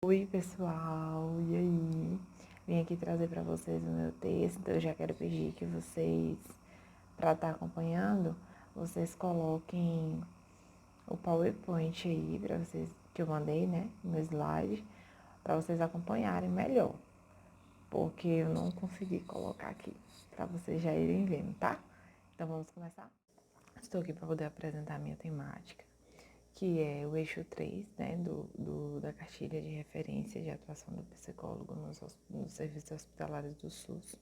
Oi, pessoal, e aí? Vim aqui trazer para vocês o meu texto, então eu já quero pedir que vocês, para estar acompanhando, vocês coloquem o PowerPoint aí para vocês, que eu mandei, né, no slide, para vocês acompanharem melhor, porque eu não consegui colocar aqui, para vocês já irem vendo, tá? Então vamos começar? Estou aqui para poder apresentar a minha temática, que é o eixo 3, né, da cartilha de referência de atuação do psicólogo nos serviços hospitalares do SUS.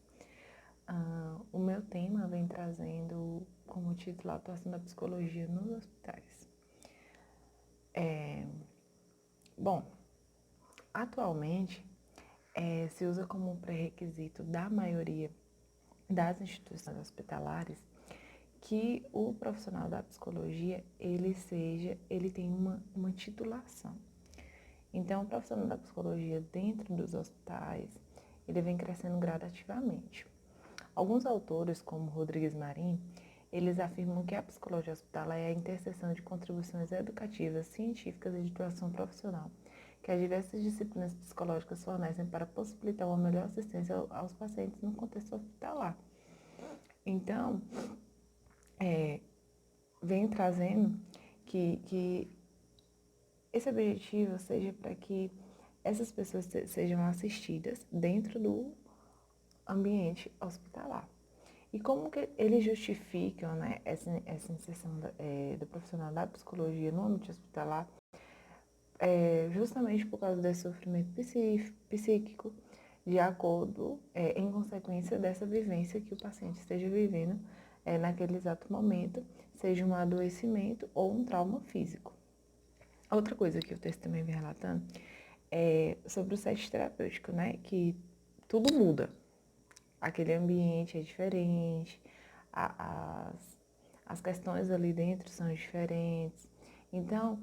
O meu tema vem trazendo como título a atuação da psicologia nos hospitais. Bom, atualmente se usa como pré-requisito da maioria das instituições hospitalares que o profissional da psicologia, ele tem uma titulação. Então, o profissional da psicologia dentro dos hospitais, ele vem crescendo gradativamente. Alguns autores, como Rodrigues Marim, eles afirmam que a psicologia hospitalar é a interseção de contribuições educativas, científicas e de atuação profissional, que as diversas disciplinas psicológicas fornecem para possibilitar uma melhor assistência aos pacientes no contexto hospitalar. Então, vem trazendo que esse objetivo seja para que essas pessoas sejam assistidas dentro do ambiente hospitalar. E como que eles justificam, né, essa inserção do profissional da psicologia no ambiente hospitalar? Justamente por causa desse sofrimento psíquico, de acordo, em consequência dessa vivência que o paciente esteja vivendo naquele exato momento, seja um adoecimento ou um trauma físico. Outra coisa que o texto também vem relatando é sobre o set terapêutico, né? Que tudo muda. Aquele ambiente é diferente, as questões ali dentro são diferentes. Então,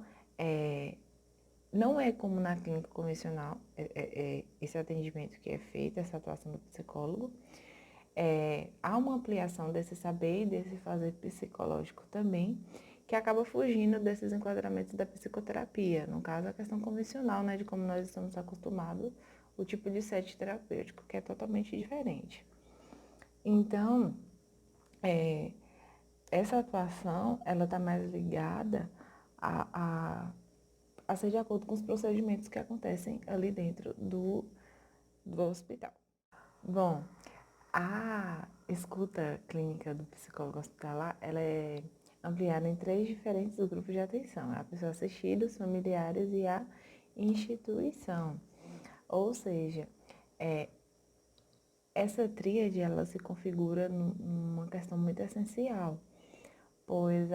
não é como na clínica convencional esse atendimento que é feito, essa atuação do psicólogo. Há uma ampliação desse saber e desse fazer psicológico também, que acaba fugindo desses enquadramentos da psicoterapia. No caso, a questão convencional, né, de como nós estamos acostumados, o tipo de set terapêutico, que é totalmente diferente. Então, essa atuação, ela está mais ligada a ser de acordo com os procedimentos que acontecem ali dentro do hospital. Bom, a escuta clínica do psicólogo hospitalar, ela é ampliada em 3 diferentes grupos de atenção: a pessoa assistida, os familiares e a instituição. Ou seja, essa tríade, ela se configura numa questão muito essencial, pois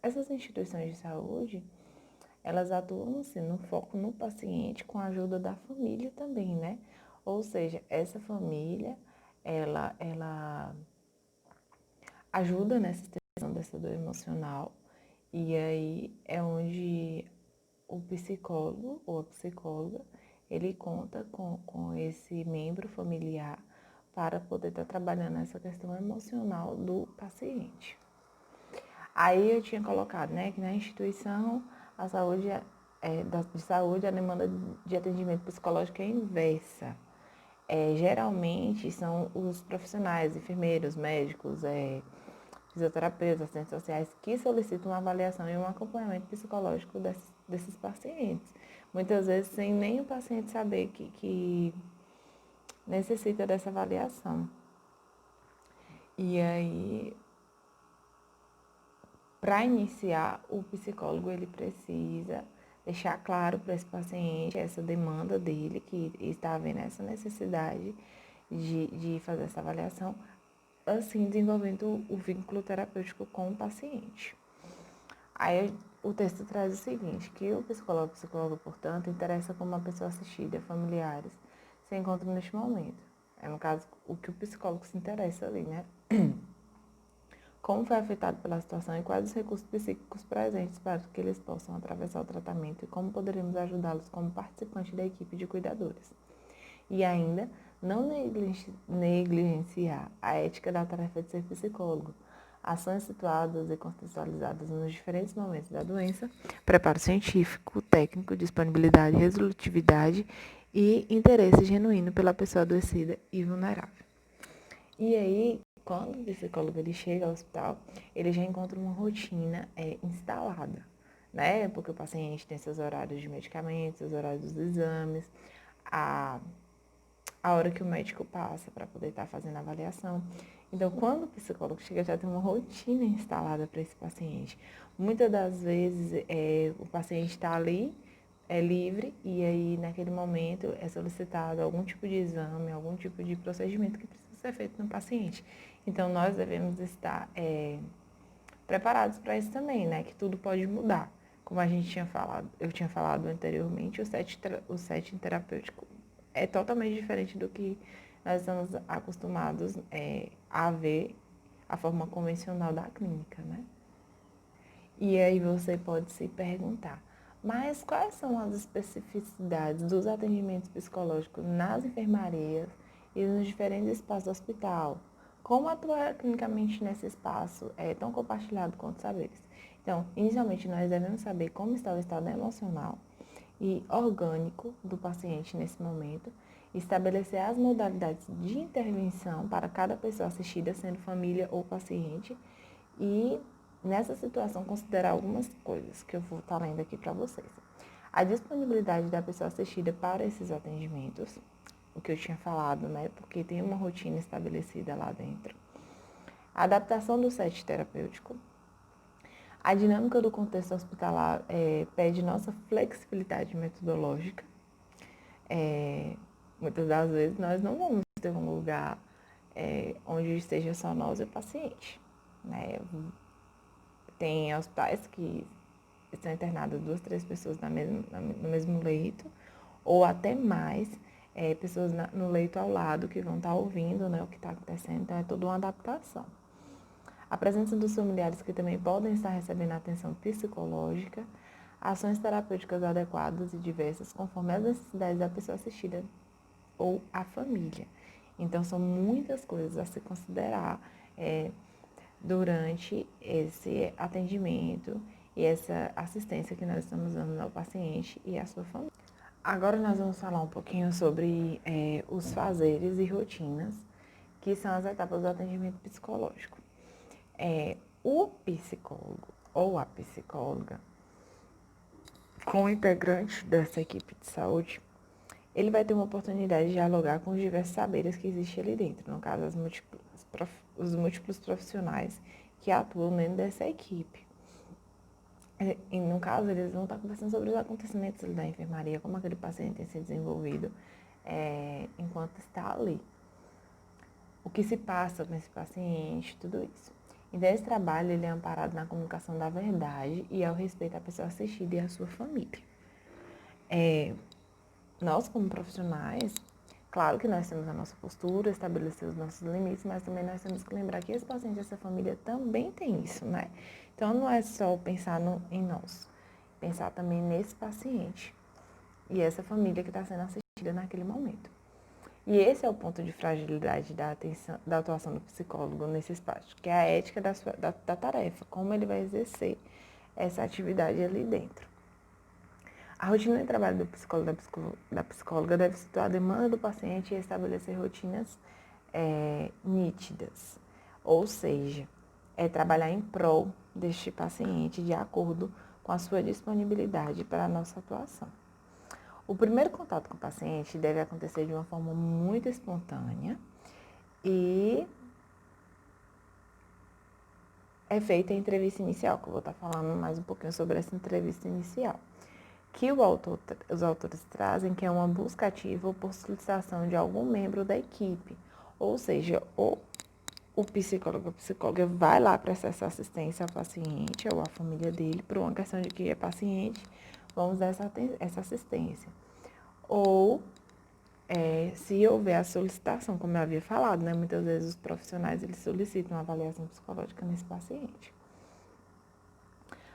essas instituições de saúde, elas atuam assim, no foco no paciente com a ajuda da família também, né? Ou seja, essa família, ela ajuda nessa extensão dessa dor emocional, e aí é onde o psicólogo ou a psicóloga, ele conta com esse membro familiar para poder estar trabalhando essa questão emocional do paciente. Aí eu tinha colocado, né, que na instituição a saúde de saúde, a demanda de atendimento psicológico é inversa. Geralmente são os profissionais, enfermeiros, médicos, fisioterapeutas, assistentes sociais, que solicitam uma avaliação e um acompanhamento psicológico desses pacientes. Muitas vezes sem nem o paciente saber que necessita dessa avaliação. E aí, para iniciar, o psicólogo ele precisa deixar claro para esse paciente essa demanda dele, que está havendo essa necessidade de fazer essa avaliação, assim desenvolvendo o vínculo terapêutico com o paciente. Aí o texto traz o seguinte, que o psicólogo, portanto, interessa como uma pessoa assistida, familiares, se encontram neste momento. É, no caso, o que o psicólogo se interessa ali, né? Como foi afetado pela situação e quais os recursos psíquicos presentes para que eles possam atravessar o tratamento e como poderemos ajudá-los como participantes da equipe de cuidadores. E ainda, não negligenciar a ética da tarefa de ser psicólogo, ações situadas e contextualizadas nos diferentes momentos da doença, preparo científico, técnico, disponibilidade, resolutividade e interesse genuíno pela pessoa adoecida e vulnerável. E aí, quando o psicólogo ele chega ao hospital, ele já encontra uma rotina instalada, né? Porque o paciente tem seus horários de medicamentos, seus horários dos exames, a hora que o médico passa para poder estar fazendo a avaliação. Então, quando o psicólogo chega, já tem uma rotina instalada para esse paciente. Muitas das vezes, o paciente está ali, é livre, e aí, naquele momento, é solicitado algum tipo de exame, algum tipo de procedimento que precisa ser feito no paciente. Então, nós devemos estar preparados para isso também, né? Que tudo pode mudar. Como a gente tinha falado, eu tinha falado anteriormente, o setting terapêutico é totalmente diferente do que nós estamos acostumados a ver a forma convencional da clínica, né? E aí você pode se perguntar, mas quais são as especificidades dos atendimentos psicológicos nas enfermarias e nos diferentes espaços do hospital? Como atuar clinicamente nesse espaço tão compartilhado quanto saberes? Então, inicialmente, nós devemos saber como está o estado emocional e orgânico do paciente nesse momento, estabelecer as modalidades de intervenção para cada pessoa assistida, sendo família ou paciente, e nessa situação considerar algumas coisas que eu vou estar lendo aqui para vocês. A disponibilidade da pessoa assistida para esses atendimentos, o que eu tinha falado, né? Porque tem uma rotina estabelecida lá dentro. A adaptação do set terapêutico. A dinâmica do contexto hospitalar pede nossa flexibilidade metodológica. Muitas das vezes nós não vamos ter um lugar onde esteja só nós e o paciente, né? Tem hospitais que estão internadas 2, 3 pessoas no mesmo leito, ou até mais, pessoas no leito ao lado que vão estar ouvindo, né, o que está acontecendo, então é toda uma adaptação. A presença dos familiares que também podem estar recebendo atenção psicológica, ações terapêuticas adequadas e diversas conforme as necessidades da pessoa assistida ou a família. Então, são muitas coisas a se considerar durante esse atendimento e essa assistência que nós estamos dando ao paciente e à sua família. Agora nós vamos falar um pouquinho sobre os fazeres e rotinas, que são as etapas do atendimento psicológico. O psicólogo ou a psicóloga, como integrante dessa equipe de saúde, ele vai ter uma oportunidade de dialogar com os diversos saberes que existem ali dentro, no caso, os múltiplos profissionais que atuam dentro dessa equipe. E, no caso, eles vão estar conversando sobre os acontecimentos da enfermaria, como aquele paciente tem se desenvolvido enquanto está ali. O que se passa com esse paciente, tudo isso. Então, esse trabalho ele é amparado na comunicação da verdade e ao respeito à pessoa assistida e à sua família. Nós, como profissionais, claro que nós temos a nossa postura, estabelecer os nossos limites, mas também nós temos que lembrar que esse paciente e essa família também tem isso, né? Então, não é só pensar em nós, pensar também nesse paciente e essa família que está sendo assistida naquele momento. E esse é o ponto de fragilidade da atuação do psicólogo nesse espaço, que é a ética da tarefa, como ele vai exercer essa atividade ali dentro. A rotina de trabalho do psicólogo da psicóloga deve situar a demanda do paciente e estabelecer rotinas nítidas, ou seja, trabalhar em prol deste paciente de acordo com a sua disponibilidade para a nossa atuação. O primeiro contato com o paciente deve acontecer de uma forma muito espontânea e é feita a entrevista inicial, que eu vou estar falando mais um pouquinho sobre essa entrevista inicial, que os autores trazem, que é uma busca ativa ou por solicitação de algum membro da equipe, ou seja, o psicólogo ou psicóloga vai lá prestar essa assistência ao paciente ou à família dele, por uma questão de que é paciente, vamos dar essa assistência. Ou se houver a solicitação, como eu havia falado, né? Muitas vezes os profissionais eles solicitam uma avaliação psicológica nesse paciente.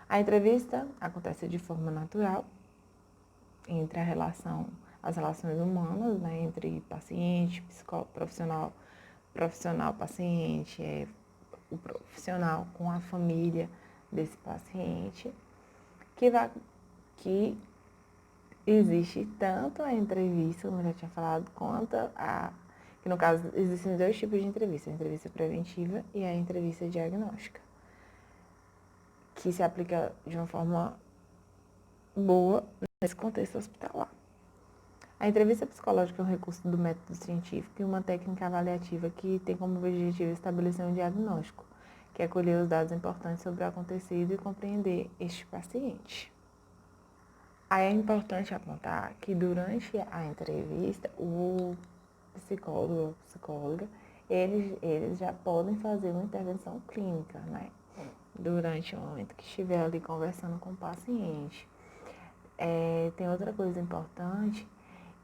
A entrevista acontece de forma natural entre as relações humanas, né? Entre paciente, profissional, paciente, o profissional com a família desse paciente, que existe tanto a entrevista, como eu já tinha falado, quanto que no caso existem dois tipos de entrevista, a entrevista preventiva e a entrevista diagnóstica, que se aplica de uma forma boa nesse contexto hospitalar. A entrevista psicológica é um recurso do método científico e uma técnica avaliativa que tem como objetivo estabelecer um diagnóstico, que é colher os dados importantes sobre o acontecido e compreender este paciente. Aí é importante apontar que durante a entrevista, o psicólogo ou psicóloga, eles já podem fazer uma intervenção clínica, né? Durante o momento que estiver ali conversando com o paciente. Tem outra coisa importante,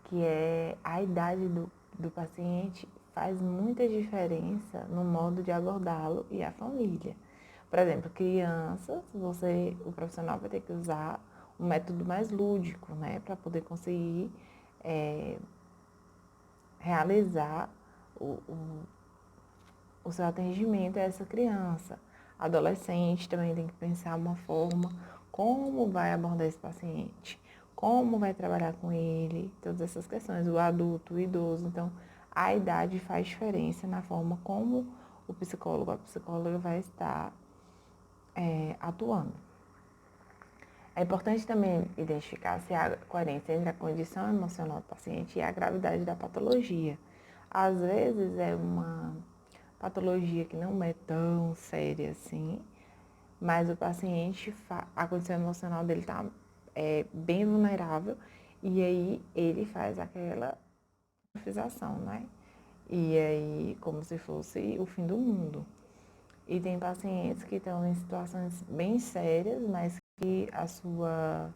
que é a idade do paciente faz muita diferença no modo de abordá-lo e a família. Por exemplo, crianças, o profissional vai ter que usar um método mais lúdico, né, para poder conseguir realizar o seu atendimento a essa criança. Adolescente também tem que pensar uma forma como vai abordar esse paciente, como vai trabalhar com ele, todas essas questões, o adulto, o idoso. Então, a idade faz diferença na forma como o psicólogo, a psicóloga vai estar atuando. É importante também identificar se há coerência entre a condição emocional do paciente e a gravidade da patologia. Às vezes é uma patologia que não é tão séria assim, mas o paciente, a condição emocional dele está bem vulnerável e aí ele faz aquela catastrofização, né? E aí, como se fosse o fim do mundo. E tem pacientes que estão em situações bem sérias, mas que a sua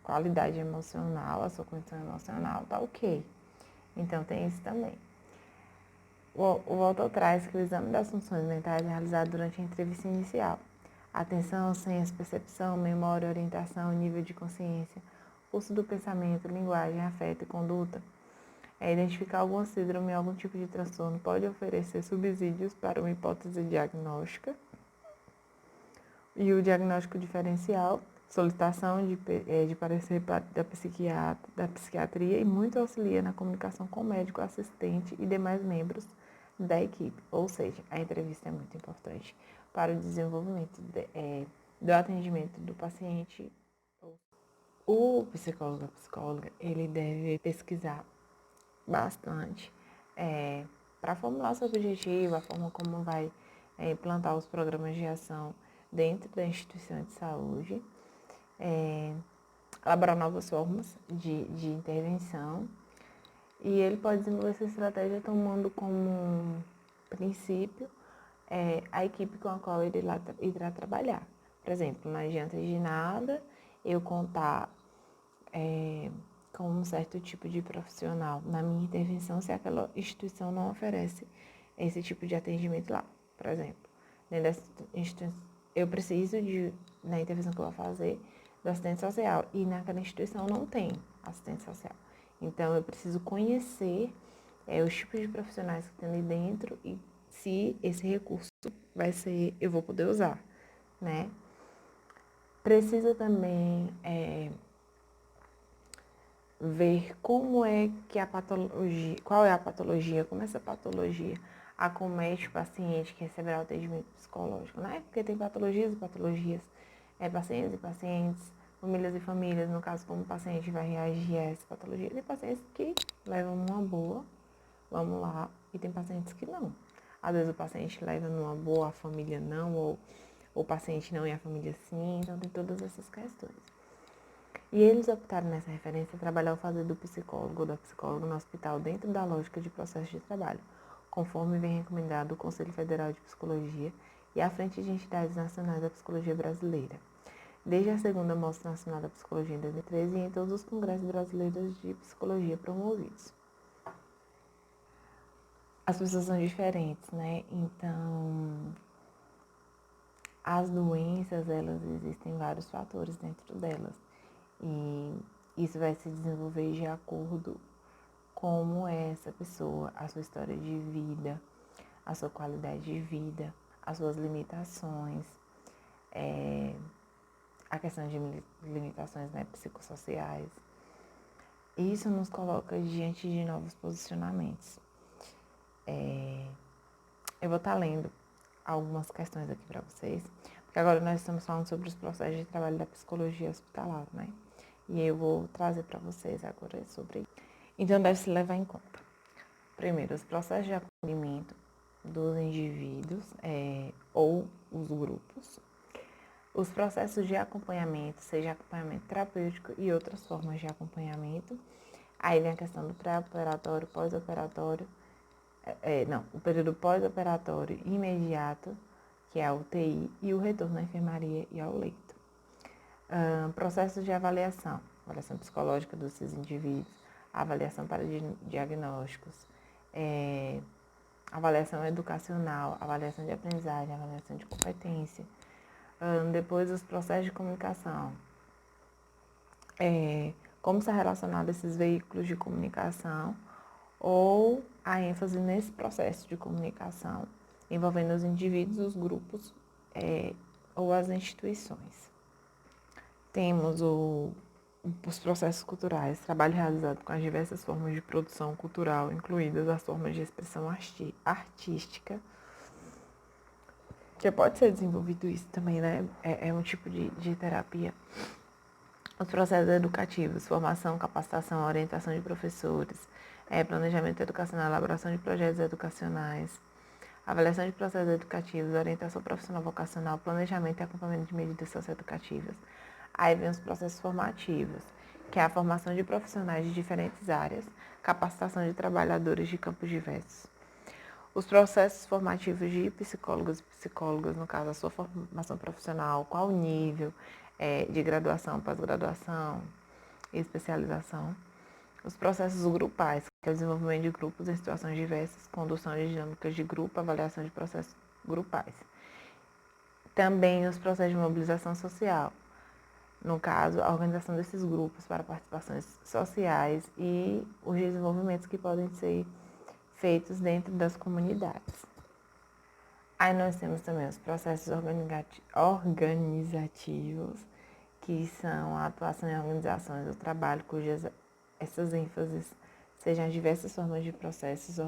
qualidade emocional, a sua condição emocional está ok. Então, tem isso também. O autor traz que o exame das funções mentais é realizado durante a entrevista inicial. Atenção, senhas, percepção, memória, orientação, nível de consciência, curso do pensamento, linguagem, afeto e conduta. Identificar alguma síndrome ou algum tipo de transtorno pode oferecer subsídios para uma hipótese diagnóstica. E o diagnóstico diferencial, solicitação de parecer da psiquiatria e muito auxilia na comunicação com o médico, assistente e demais membros da equipe. Ou seja, a entrevista é muito importante para o desenvolvimento do atendimento do paciente. O psicólogo, a psicóloga, ele deve pesquisar bastante para formular seu objetivo, a forma como vai implantar os programas de ação dentro da instituição de saúde, elaborar novas formas de intervenção e ele pode desenvolver essa estratégia tomando como princípio a equipe com a qual ele irá trabalhar. Por exemplo, não adianta de nada eu contar com um certo tipo de profissional na minha intervenção se aquela instituição não oferece esse tipo de atendimento lá. Por exemplo, dentro dessa instituição, eu preciso na intervenção que eu vou fazer, do assistente social e naquela instituição não tem assistente social. Então, eu preciso conhecer os tipos de profissionais que tem ali dentro e se esse recurso eu vou poder usar, né? Precisa também ver como é que qual é a patologia, como essa patologia acomete o paciente que receberá o atendimento psicológico, né? Porque tem patologias e patologias, pacientes e pacientes, famílias e famílias, no caso, como o paciente vai reagir a essa patologia. Tem pacientes que levam numa boa, vamos lá, e tem pacientes que não. Às vezes o paciente leva numa boa, a família não, ou o paciente não e a família sim, então tem todas essas questões. E eles optaram nessa referência trabalhar o fazer do psicólogo ou da psicóloga no hospital dentro da lógica de processo de trabalho, conforme vem recomendado o Conselho Federal de Psicologia e a Frente de Entidades Nacionais da Psicologia Brasileira, desde a segunda Mostra Nacional da Psicologia em 2013 e em todos os congressos brasileiros de psicologia promovidos. As pessoas são diferentes, né? Então, as doenças, elas existem vários fatores dentro delas. E isso vai se desenvolver de acordo com como é essa pessoa, a sua história de vida, a sua qualidade de vida, as suas limitações, a questão de limitações, né, psicossociais. Isso nos coloca diante de novos posicionamentos. Eu vou estar lendo algumas questões aqui para vocês, porque agora nós estamos falando sobre os processos de trabalho da psicologia hospitalar, né? E eu vou trazer para vocês agora sobre isso. Então, deve-se levar em conta, primeiro, os processos de acolhimento dos indivíduos ou os grupos, os processos de acompanhamento, seja acompanhamento terapêutico e outras formas de acompanhamento. Aí vem a questão do pré-operatório, pós-operatório, o período pós-operatório imediato, que é a UTI, e o retorno à enfermaria e ao leito. Processos de avaliação psicológica desses indivíduos, avaliação para diagnósticos, avaliação educacional, avaliação de aprendizagem, avaliação de competência. Depois, os processos de comunicação. Como se relacionar esses veículos de comunicação ou a ênfase nesse processo de comunicação envolvendo os indivíduos, os grupos ou as instituições. Temos os processos culturais, trabalho realizado com as diversas formas de produção cultural, incluídas as formas de expressão artística, que pode ser desenvolvido isso também, né? É um tipo de terapia. Os processos educativos, formação, capacitação, orientação de professores, planejamento educacional, elaboração de projetos educacionais, avaliação de processos educativos, orientação profissional vocacional, planejamento e acompanhamento de medidas socioeducativas. Aí vem os processos formativos, que é a formação de profissionais de diferentes áreas, capacitação de trabalhadores de campos diversos. Os processos formativos de psicólogos e psicólogas, no caso, a sua formação profissional, qual o nível de graduação, pós-graduação e especialização. Os processos grupais, que é o desenvolvimento de grupos em situações diversas, condução de dinâmicas de grupo, avaliação de processos grupais. Também os processos de mobilização social, no caso, a organização desses grupos para participações sociais e os desenvolvimentos que podem ser feitos dentro das comunidades. Aí nós temos também os processos organizativos, que são a atuação em organizações do trabalho, cujas essas ênfases sejam as diversas formas de processos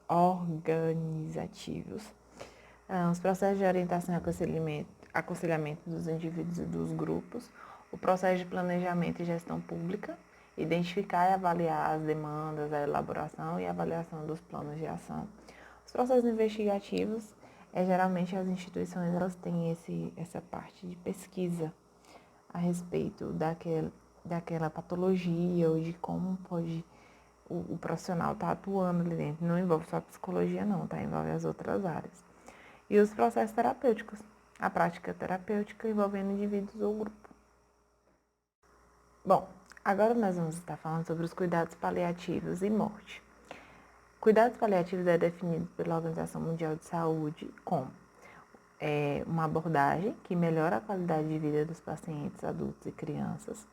organizativos. Os processos de orientação e aconselhamento dos indivíduos e dos grupos, o processo de planejamento e gestão pública, identificar e avaliar as demandas, a elaboração e avaliação dos planos de ação. Os processos investigativos, geralmente as instituições elas têm essa parte de pesquisa a respeito daquela patologia ou de como pode o profissional estar atuando ali dentro. Não envolve só a psicologia não, tá? Envolve as outras áreas. E os processos terapêuticos, a prática terapêutica envolvendo indivíduos ou grupo. Bom, agora nós vamos estar falando sobre os cuidados paliativos e morte. Cuidados paliativos é definido pela Organização Mundial de Saúde como uma abordagem que melhora a qualidade de vida dos pacientes adultos e crianças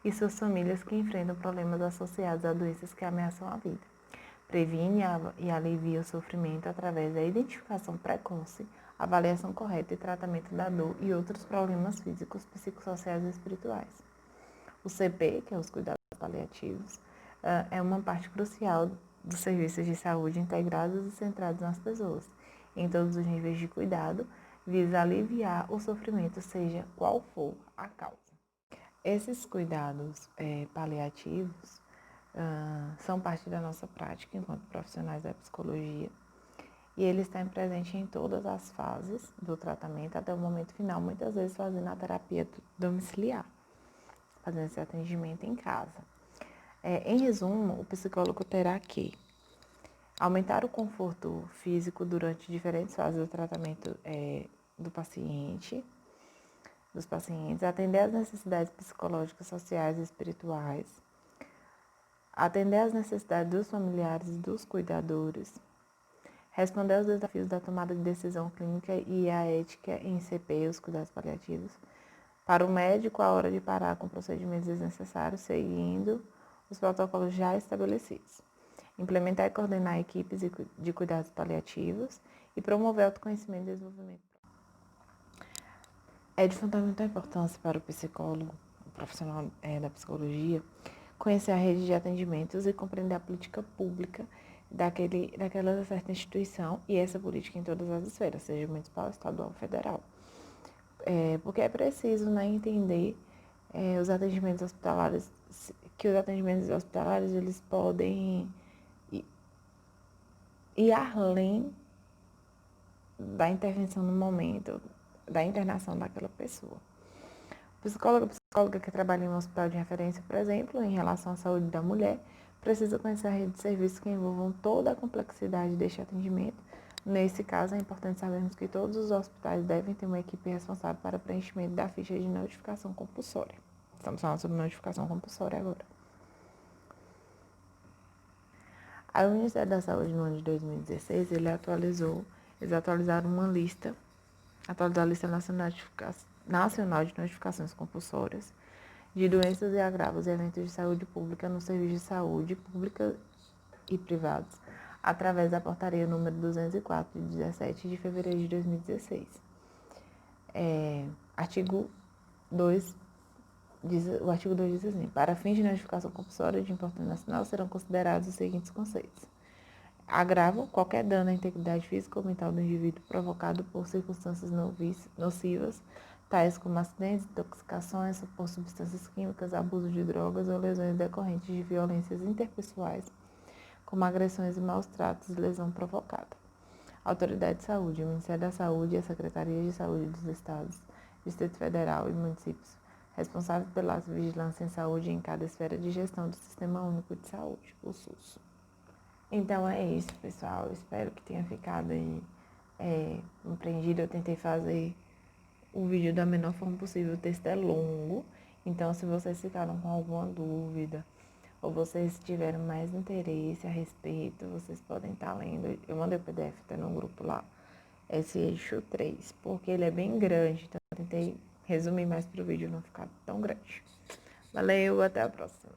e suas famílias que enfrentam problemas associados a doenças que ameaçam a vida. Previne e alivia o sofrimento através da identificação precoce, avaliação correta e tratamento da dor e outros problemas físicos, psicossociais e espirituais. O CP, que é os cuidados paliativos, é uma parte crucial dos serviços de saúde integrados e centrados nas pessoas, em todos os níveis de cuidado, visa aliviar o sofrimento, seja qual for a causa. Esses cuidados paliativos são parte da nossa prática enquanto profissionais da psicologia e eles estão presentes em todas as fases do tratamento até o momento final, muitas vezes fazendo a terapia domiciliar, fazendo esse atendimento em casa. Em resumo, o psicólogo terá que aumentar o conforto físico durante diferentes fases do tratamento dos pacientes, atender às necessidades psicológicas, sociais e espirituais, atender às necessidades dos familiares e dos cuidadores, responder aos desafios da tomada de decisão clínica e a ética em CP, os cuidados paliativos, para o médico a hora de parar com procedimentos desnecessários, seguindo os protocolos já estabelecidos. Implementar e coordenar equipes de cuidados paliativos e promover autoconhecimento e desenvolvimento. É de fundamental importância para o psicólogo, o profissional da psicologia, conhecer a rede de atendimentos e compreender a política pública daquela certa instituição e essa política em todas as esferas, seja municipal, estadual ou federal. Porque é preciso, né, entender os atendimentos hospitalares, que os atendimentos hospitalares eles podem ir além da intervenção no momento da internação daquela pessoa. Psicóloga que trabalha em um hospital de referência, por exemplo, em relação à saúde da mulher, precisa conhecer a rede de serviços que envolvam toda a complexidade deste atendimento. Nesse caso, é importante sabermos que todos os hospitais devem ter uma equipe responsável para preenchimento da ficha de notificação compulsória. Estamos falando sobre notificação compulsória agora. Aí o Ministério da Saúde, no ano de 2016, eles atualizaram uma lista, atualizou a lista nacional de notificações compulsórias de doenças e agravos e eventos de saúde pública no serviço de saúde pública e privados, através da portaria número 204, de 17 de fevereiro de 2016. Artigo 2 o artigo 2 diz assim: para fins de notificação compulsória de importância nacional serão considerados os seguintes conceitos: agravo, qualquer dano à integridade física ou mental do indivíduo provocado por circunstâncias nocivas, tais como acidentes, intoxicações por substâncias químicas, abuso de drogas ou lesões decorrentes de violências interpessoais, como agressões e maus tratos e lesão provocada. Autoridade de Saúde, o Ministério da Saúde e a Secretaria de Saúde dos Estados, Distrito Federal e municípios, responsáveis pela vigilância em saúde em cada esfera de gestão do Sistema Único de Saúde, o SUS. Então é isso, pessoal. Espero que tenha ficado aí compreendido. Eu tentei fazer o vídeo da menor forma possível. O texto é longo, então se vocês ficaram com alguma dúvida ou vocês tiveram mais interesse a respeito, vocês podem estar lendo. Eu mandei o PDF, tá no grupo lá, esse eixo 3, porque ele é bem grande, então eu tentei resumir mais para o vídeo não ficar tão grande. Valeu, até a próxima.